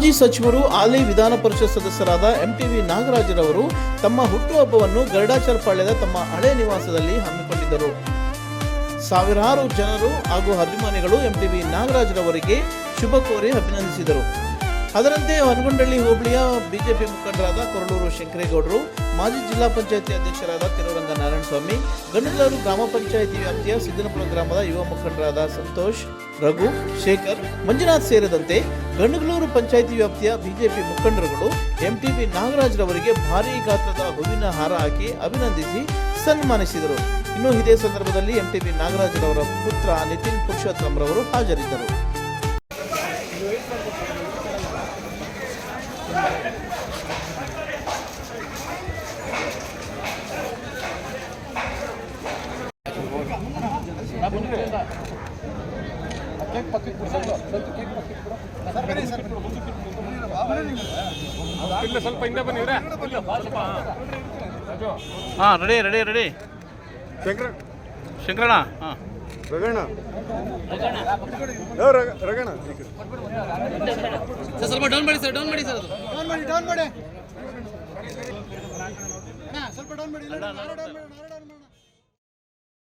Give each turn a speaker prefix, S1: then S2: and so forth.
S1: ಮಾಜಿ ಸಚಿವರು ಹಾಲಿ ವಿಧಾನ ಪರಿಷತ್ ಸದಸ್ಯರಾದ ಎಂಟಿವಿ ನಾಗರಾಜರವರು ತಮ್ಮ ಹುಟ್ಟುಹಬ್ಬವನ್ನು ಗರುಡಾಚಲಪಾಳ್ಯದ ತಮ್ಮ ಹಳೆ ನಿವಾಸದಲ್ಲಿ ಹಮ್ಮಿಕೊಂಡಿದ್ದರು. ಸಾವಿರಾರು ಜನರು ಹಾಗೂ ಅಭಿಮಾನಿಗಳು ಎಂಟಿವಿ ನಾಗರಾಜರವರಿಗೆ ಶುಭ ಕೋರಿ ಅಭಿನಂದಿಸಿದರು. ಅದರಂತೆ ಹನಗೊಂಡಳ್ಳಿ ಹೋಬಳಿಯ ಬಿಜೆಪಿ ಮುಖಂಡರಾದ ಕೊರಳೂರು ಶಂಕರೇಗೌಡರು, ಮಾಜಿ ಜಿಲ್ಲಾ ಪಂಚಾಯಿತಿ ಅಧ್ಯಕ್ಷರಾದ ತಿರುರಂಗ ನಾರಾಯಣಸ್ವಾಮಿ, ಗಂಡಲೂರು ಗ್ರಾಮ ಪಂಚಾಯಿತಿ ವ್ಯಾಪ್ತಿಯ ಸಿದ್ದನಪುರ ಗ್ರಾಮದ ಯುವ ಮುಖಂಡರಾದ ಸಂತೋಷ್, ರಘು, ಶೇಖರ್, ಮಂಜುನಾಥ್ ಸೇರಿದಂತೆ ಗಂಡಲೂರು ಪಂಚಾಯಿತಿ ವ್ಯಾಪ್ತಿಯ ಬಿಜೆಪಿ ಮುಖಂಡರುಗಳು ಎಂಟಿವಿ ನಾಗರಾಜರವರಿಗೆ ಭಾರೀ ಗಾತ್ರದ ಹೂವಿನ ಹಾರ ಹಾಕಿ ಅಭಿನಂದಿಸಿ ಸನ್ಮಾನಿಸಿದರು. ಇನ್ನು ಇದೇ ಸಂದರ್ಭದಲ್ಲಿ ಎಂಟಿವಿ ನಾಗರಾಜರವರ ಪುತ್ರ ನಿತಿನ್ ಪುರುಷೋತ್ತಮ್ ರವರು ಹಾಜರಿದ್ದರು.
S2: ಸ್ವಲ್ಪ ಹಿಂದೆ ಬನ್ನಿವ್ರೆ.
S3: ಹಾಂ, ರೆಡಿ ಶಂಕರಣ್ಣ. ಹಾಂ,
S2: ರಗಣ
S3: ಸ್ವಲ್ಪ ಡೌನ್ ಮಾಡಿ ಸರ್, ಡೌನ್ ಮಾಡಿ ಸರ್, ಅದು
S4: ಡೌನ್ ಮಾಡಿ ಸ್ವಲ್ಪ ಡೌನ್ ಮಾಡಿ.